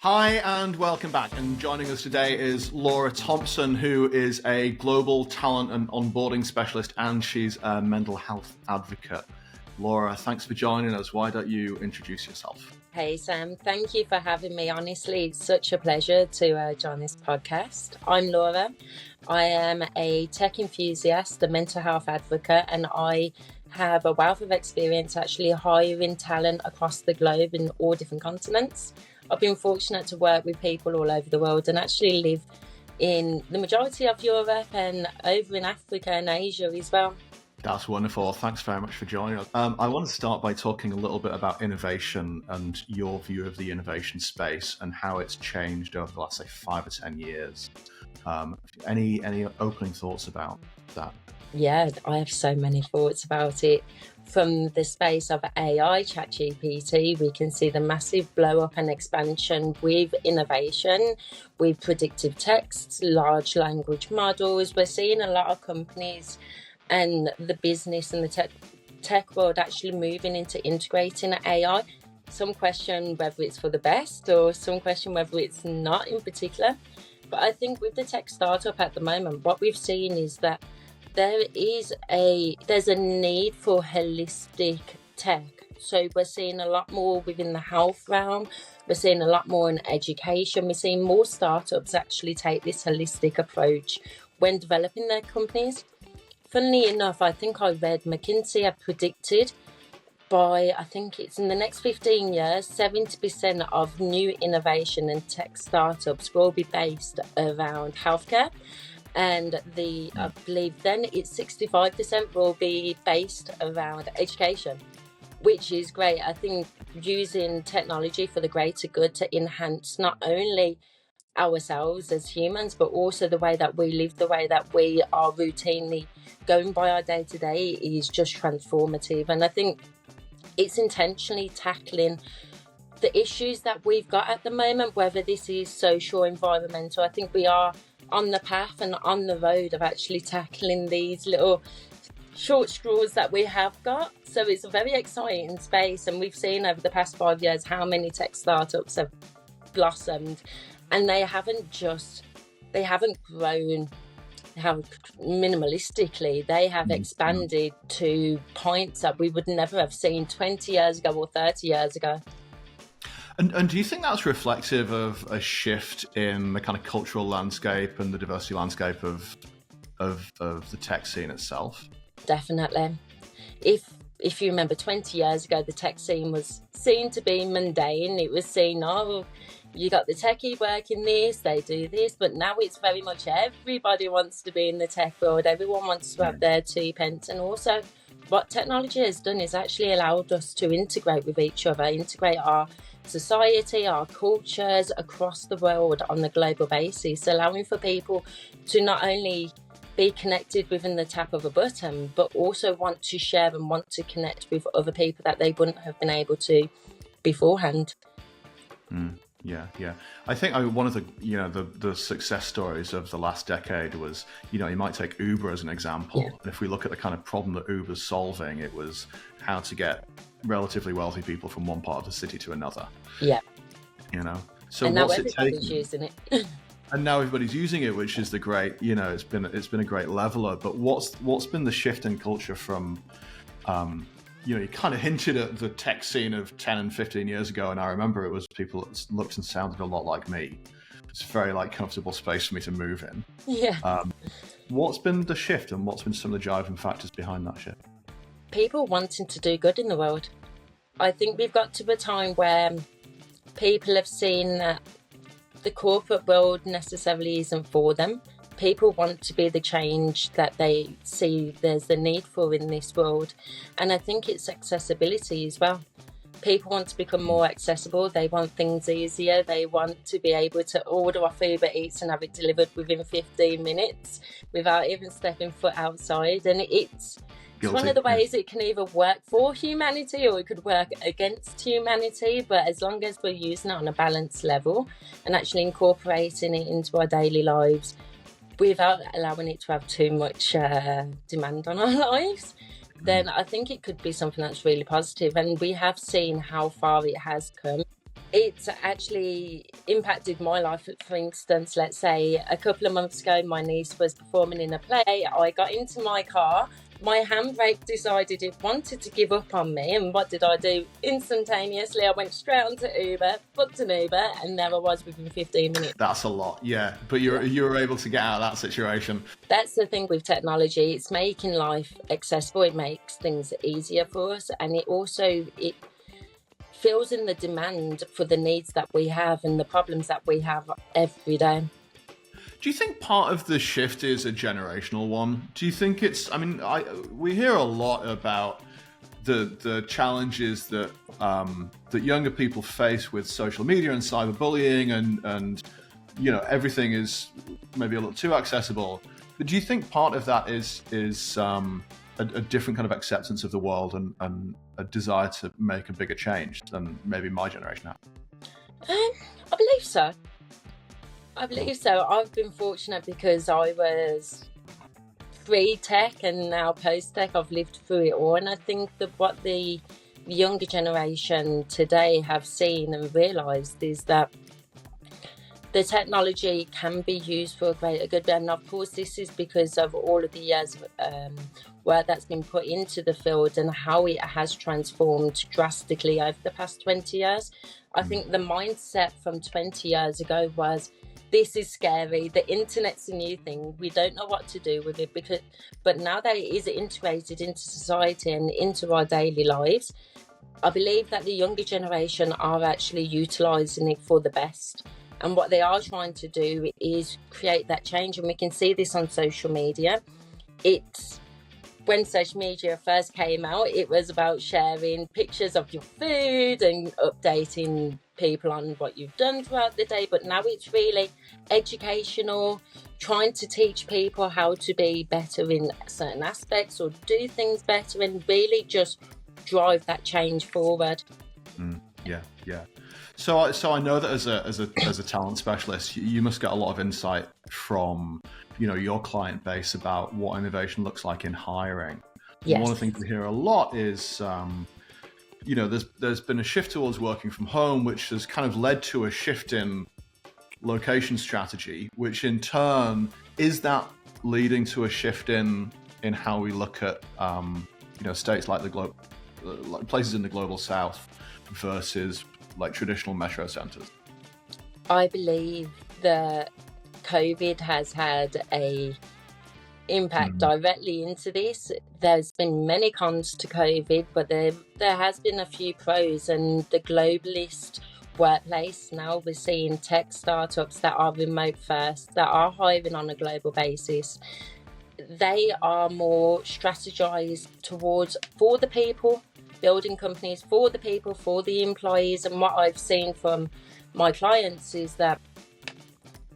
Hi and welcome back. And joining us today is Laura Thompson, who is a global talent and onboarding specialist, and she's a mental health advocate. Laura, thanks for joining us. Why don't you introduce yourself? Hey Sam, thank you for having me. Honestly, it's such a pleasure to join this podcast. I'm Laura. I am a tech enthusiast, a mental health advocate, and I have a wealth of experience actually hiring talent across the globe in all different continents. I've been fortunate to work with people all over the world and actually live in the majority of Europe and over in Africa and Asia as well. That's wonderful. Thanks very much for joining us. I want to start by talking a little bit about innovation and your view of the innovation space and how it's changed over the last, say, 5 or 10 years. Any opening thoughts about that? Yeah, I have so many thoughts about it. From the space of AI, ChatGPT, we can see the massive blow up and expansion with innovation, with predictive texts, large language models. We're seeing a lot of companies and the business and the tech world actually moving into integrating AI. Some question whether it's for the best or some question whether it's not in particular. But I think with the tech startup at the moment, what we've seen is that there's a need for holistic tech. So we're seeing a lot more within the health realm. We're seeing a lot more in education. We're seeing more startups actually take this holistic approach when developing their companies. Funnily enough, I think I read McKinsey have predicted I think it's in the next 15 years, 70% of new innovation and tech startups will be based around healthcare. And I believe then it's 65% will be based around education, which is great. I think using technology for the greater good to enhance not only ourselves as humans, but also the way that we live, the way that we are routinely going by our day to day is just transformative. And I think it's intentionally tackling the issues that we've got at the moment, whether this is social, environmental. I think we are on the path and on the road of actually tackling these little short straws that we have got. So it's a very exciting space, and we've seen over the past 5 years how many tech startups have blossomed, and they haven't grown minimalistically. They have expanded to points that we would never have seen 20 years ago or 30 years ago. And do you think that's reflective of a shift in the kind of cultural landscape and the diversity landscape of the tech scene itself? Definitely. If you remember 20 years ago, the tech scene was seen to be mundane. It was seen, oh, you got the techie working this, they do this, but now it's very much everybody wants to be in the tech world. Everyone wants to have their 2 pence. And also what technology has done is actually allowed us to integrate with each other, integrate our society, our cultures across the world on a global basis, allowing for people to not only be connected within the tap of a button, but also want to share and want to connect with other people that they wouldn't have been able to beforehand. Yeah. I think one of the success stories of the last decade was, you might take Uber as an example. Yeah. And if we look at the kind of problem that Uber's solving, it was how to relatively wealthy people from one part of the city to another. Yeah. So and now everybody's using it. And now everybody's using it, which is the great, it's been a great leveler. But what's been the shift in culture from, you kind of hinted at the tech scene of 10 and 15 years ago, and I remember it was people that looked and sounded a lot like me. It's a very comfortable space for me to move in. Yeah. What's been the shift, and what's been some of the driving factors behind that shift? People wanting to do good in the world. I think we've got to a time where people have seen that the corporate world necessarily isn't for them. People want to be the change that they see there's the need for in this world. And I think it's accessibility as well. People want to become more accessible. They want things easier. They want to be able to order off Uber Eats and have it delivered within 15 minutes without even stepping foot outside. And it's one of the ways it can either work for humanity or it could work against humanity. But as long as we're using it on a balanced level and actually incorporating it into our daily lives without allowing it to have too much demand on our lives, then I think it could be something that's really positive. And we have seen how far it has come. It's actually impacted my life. For instance, let's say a couple of months ago, my niece was performing in a play. I got into my car. My handbrake decided it wanted to give up on me. And what did I do? Instantaneously, I went straight onto Uber, booked an Uber, and there I was within 15 minutes. That's a lot, yeah. But you were able to get out of that situation. That's the thing with technology. It's making life accessible. It makes things easier for us. And it fills in the demand for the needs that we have and the problems that we have every day. Do you think part of the shift is a generational one? Do you think it's? I mean, we hear a lot about the challenges that that younger people face with social media and cyberbullying, and everything is maybe a little too accessible. But do you think part of that is a different kind of acceptance of the world and a desire to make a bigger change than maybe my generation had? I believe so. I've been fortunate because I was pre-tech and now post-tech. I've lived through it all, and I think that what the younger generation today have seen and realised is that the technology can be used for a greater good. And of course, this is because of all of the years of work that's been put into the field and how it has transformed drastically over the past 20 years. I think the mindset from 20 years ago was, this is scary. The internet's a new thing. We don't know what to do with it. But now that it is integrated into society and into our daily lives, I believe that the younger generation are actually utilising it for the best. And what they are trying to do is create that change. And we can see this on social media. When social media first came out, it was about sharing pictures of your food and updating people on what you've done throughout the day. But now it's really educational, trying to teach people how to be better in certain aspects or do things better and really just drive that change forward. Yeah. So I know that as a talent specialist, you must get a lot of insight from your client base about what innovation looks like in hiring. Yes. One of the things we hear a lot is there's been a shift towards working from home, which has kind of led to a shift in location strategy, which in turn is that leading to a shift in how we look at states like like places in the global south versus like traditional metro centers. I believe that COVID has had a impact directly into this. There's been many cons to COVID, but there has been a few pros, and the globalist workplace, now we're seeing tech startups that are remote first, that are hiring on a global basis. They are more strategized towards for the people, building companies for the people, for the employees. And what I've seen from my clients is that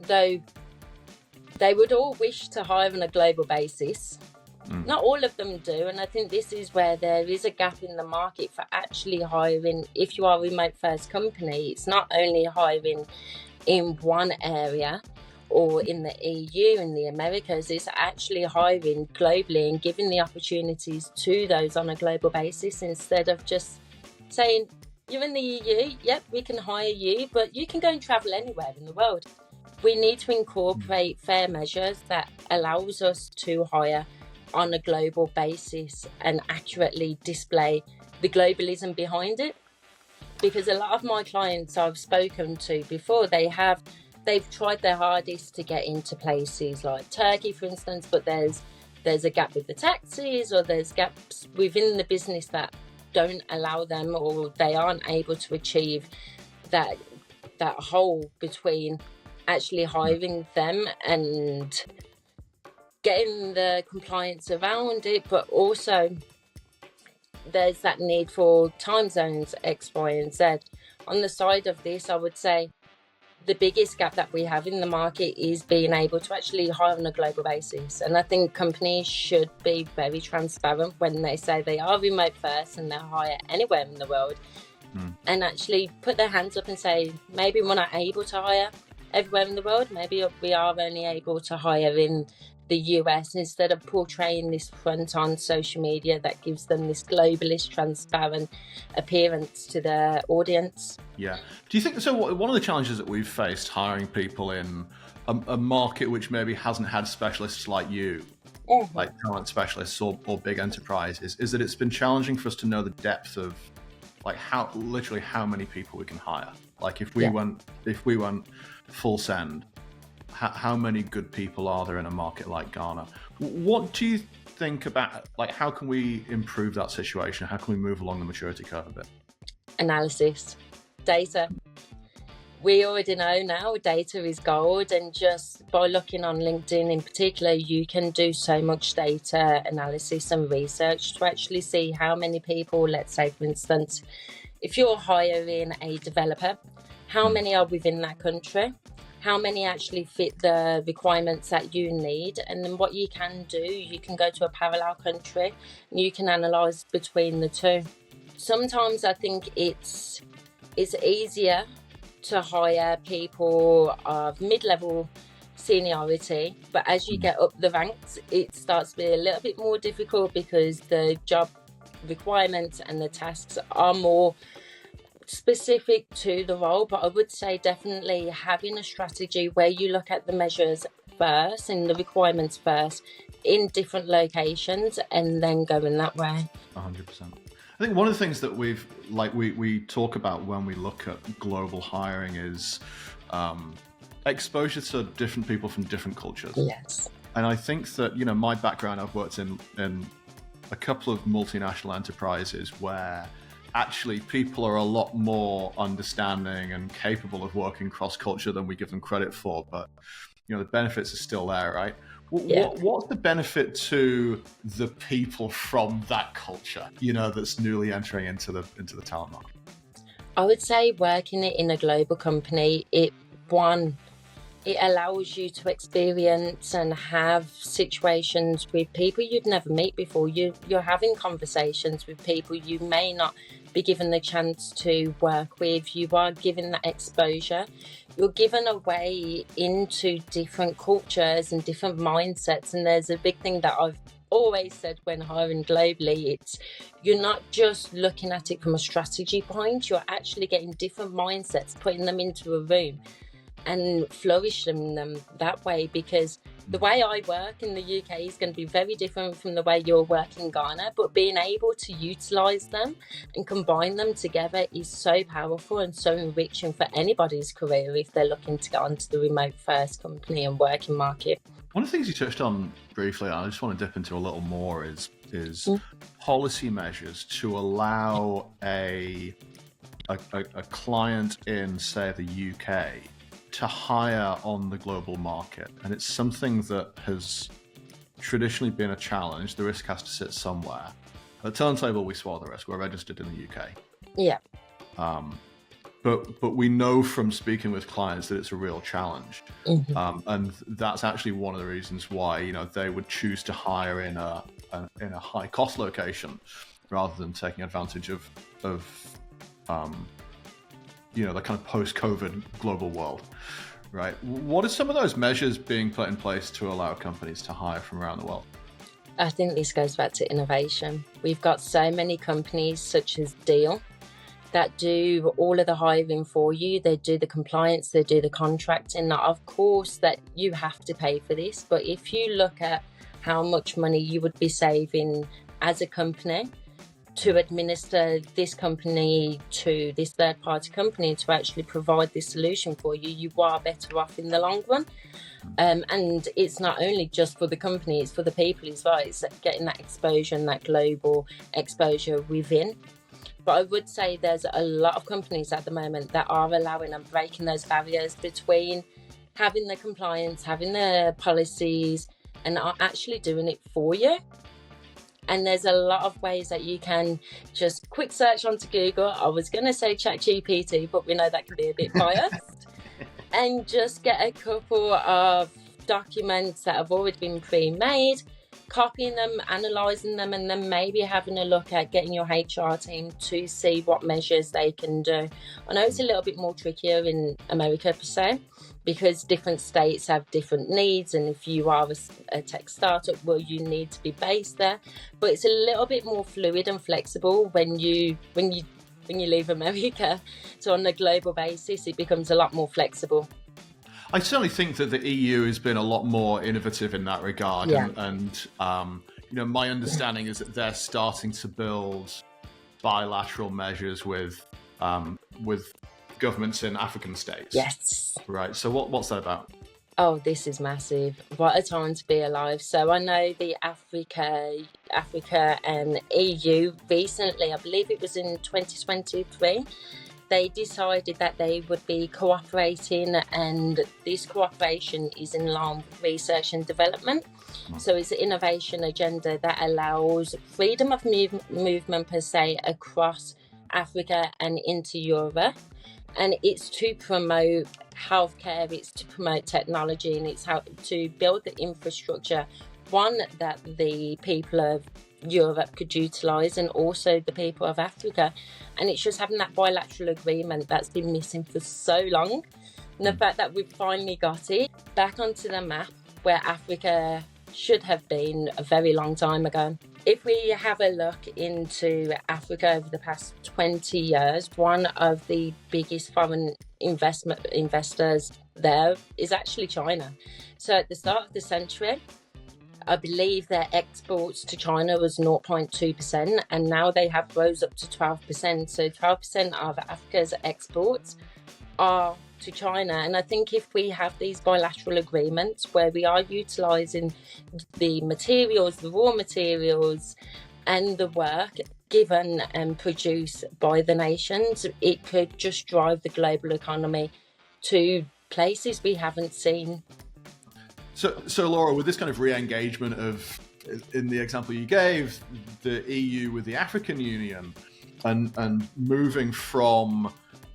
though they would all wish to hire on a global basis, not all of them do. And I think this is where there is a gap in the market for actually hiring. If you are a remote first company, it's not only hiring in one area or in the EU, in the Americas, it's actually hiring globally and giving the opportunities to those on a global basis instead of just saying, you're in the EU, yep, we can hire you, but you can go and travel anywhere in the world. We need to incorporate fair measures that allows us to hire on a global basis and accurately display the globalism behind it. Because a lot of my clients I've spoken to before, they've tried their hardest to get into places like Turkey, for instance, but there's a gap with the taxes, or there's gaps within the business that don't allow them, or they aren't able to achieve that hole between actually hiring them and getting the compliance around it. But also there's that need for time zones X, Y, and Z. On the side of this, I would say the biggest gap that we have in the market is being able to actually hire on a global basis. And I think companies should be very transparent when they say they are remote first and they'll hire anywhere in the world, and actually put their hands up and say, maybe we're not able to hire everywhere in the world. Maybe we are only able to hire in the US, instead of portraying this front on social media that gives them this globalist, transparent appearance to their audience. Yeah. Do you think so? One of the challenges that we've faced hiring people in a market which maybe hasn't had specialists like you, like talent specialists or big enterprises, is that it's been challenging for us to know the depth of like how many people we can hire. Like if we went full send, how many good people are there in a market like Ghana? What do you think about, like, how can we improve that situation? How can we move along the maturity curve a bit? Analysis, data. We already know now data is gold, and just by looking on LinkedIn in particular, you can do so much data analysis and research to actually see how many people, let's say for instance, if you're hiring a developer, how many are within that country? How many actually fit the requirements that you need? And then what you can do, you can go to a parallel country and you can analyse between the two. Sometimes I think it's easier to hire people of mid-level seniority, but as you get up the ranks, it starts to be a little bit more difficult because the job requirements and the tasks are more specific to the role. But I would say definitely having a strategy where you look at the measures first and the requirements first in different locations and then going that way. 100%. I think one of the things that we talk about when we look at global hiring is exposure to different people from different cultures. Yes. And I think that, my background, I've worked in a couple of multinational enterprises where actually people are a lot more understanding and capable of working cross-culture than we give them credit for. But, the benefits are still there, right? What's the benefit to the people from that culture, that's newly entering into the talent market? I would say working in a global company, it allows you to experience and have situations with people you'd never meet before. You're having conversations with people you may not be given the chance to work with. You are given that exposure. You're given a way into different cultures and different mindsets. And there's a big thing that I've always said when hiring globally, it's you're not just looking at it from a strategy point, you're actually getting different mindsets, putting them into a room and flourishing them that way, because the way I work in the UK is going to be very different from the way you're working in Ghana, but being able to utilise them and combine them together is so powerful and so enriching for anybody's career if they're looking to get onto the remote first company and working market. One of the things you touched on briefly, I just want to dip into a little more, is policy measures to allow a client in, say, the UK to hire on the global market. And it's something that has traditionally been a challenge. The risk has to sit somewhere. At Turntable, we swallow the risk. We're registered in the UK. Yeah. But we know from speaking with clients that it's a real challenge. Mm-hmm. And that's actually one of the reasons why, they would choose to hire in a high cost location rather than taking advantage of the kind of post-COVID global world, right? What are some of those measures being put in place to allow companies to hire from around the world? I think this goes back to innovation. We've got so many companies such as Deal that do all of the hiring for you. They do the compliance, they do the contracting. Now, of course, that you have to pay for this, but if you look at how much money you would be saving as a company to administer this company to this third-party company to actually provide this solution for you, you are better off in the long run. And it's not only just for the company, it's for the people as well. It's getting that exposure and that global exposure within. But I would say there's a lot of companies at the moment that are allowing and breaking those barriers between having the compliance, having the policies, and are actually doing it for you. And there's a lot of ways that you can just quick search onto Google. I was going to say ChatGPT, but we know that can be a bit biased. And just get a couple of documents that have already been pre-made, copying them, analysing them, and then maybe having a look at getting your HR team to see what measures they can do. I know it's a little bit more trickier in America per se, because different states have different needs, and if you are a tech startup, well, you need to be based there. But it's a little bit more fluid and flexible when you leave America. So on a global basis, it becomes a lot more flexible. I certainly think that the EU has been a lot more innovative in that regard, Yeah. and my understanding is that they're starting to build bilateral measures with governments in African states. Yes. Right. So what's that about? Oh, this is massive. What a time to be alive. So I know the Africa and EU recently, I believe it was in 2023, they decided that they would be cooperating, and this cooperation is in line with research and development. So it's an innovation agenda that allows freedom of movement per se across Africa and into Europe. And it's to promote healthcare, it's to promote technology, and it's how to build the infrastructure, one that the people of Europe could utilise, and also the people of Africa. And it's just having that bilateral agreement that's been missing for so long. And the fact that we've finally got it back onto the map where Africa should have been a very long time ago. If we have a look into Africa over the past 20 years, one of the biggest foreign investors there is actually China. So at the start of the century, I believe their exports to China was 0.2%, and now they have rose up to 12%. So 12% of Africa's exports are to China. And I think if we have these bilateral agreements where we are utilising the materials, the raw materials, and the work given and produced by the nations, it could just drive the global economy to places we haven't seen. So Laura, with this kind of re-engagement of, in the example you gave, the EU with the African Union, and moving from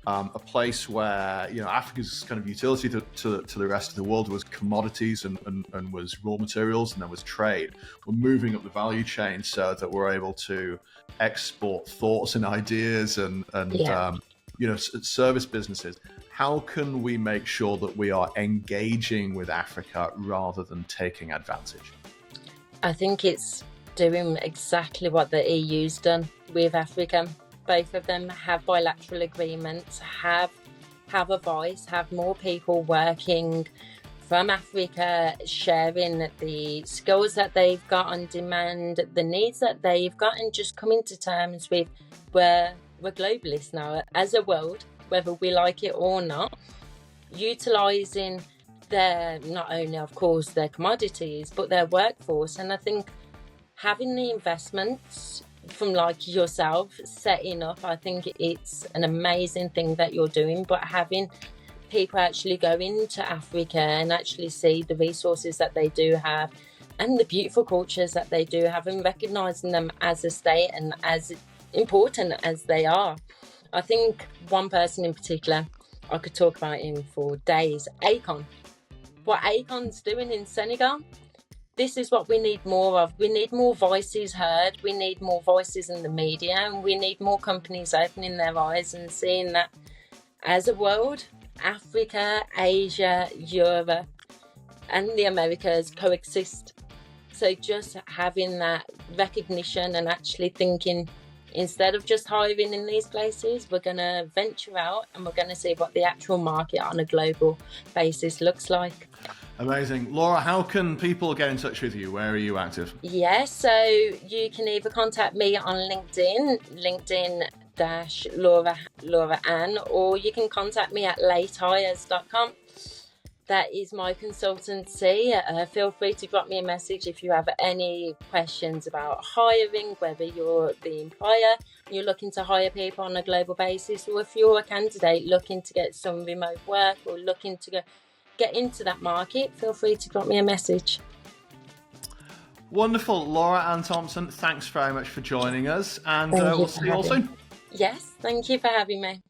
a place where Africa's kind of utility to the rest of the world was commodities and was raw materials, and then was trade. We're moving up the value chain so that we're able to export thoughts and ideas and service businesses. How can we make sure that we are engaging with Africa rather than taking advantage? I think it's doing exactly what the EU's done with Africa. Both of them have bilateral agreements, have a voice, have more people working from Africa, sharing the skills that they've got on demand, the needs that they've got, and just coming to terms with we're globalists now as a world, whether we like it or not, utilising their, not only of course their commodities, but their workforce. And I think having the investments from like yourself setting up, I think it's an amazing thing that you're doing, but having people actually go into Africa and actually see the resources that they do have and the beautiful cultures that they do have, and recognising them as a state and as important as they are. I think one person in particular, I could talk about him for days, Akon. What Akon's doing in Senegal, this is what we need more of. We need more voices heard, we need more voices in the media, and we need more companies opening their eyes and seeing that as a world, Africa, Asia, Europe, and the Americas coexist. So just having that recognition and actually thinking, instead of just hiring in these places, we're going to venture out and we're going to see what the actual market on a global basis looks like. Amazing. Laura, how can people get in touch with you? Where are you active? Yes, so you can either contact me on LinkedIn Ann, or you can contact me at latehires.com. That is my consultancy. Feel free to drop me a message if you have any questions about hiring, whether you're the employer, you're looking to hire people on a global basis, or if you're a candidate looking to get some remote work or looking to get into that market, feel free to drop me a message. Wonderful. Laura Ann Thompson, thanks very much for joining us, and we'll see you all soon. Yes, thank you for having me.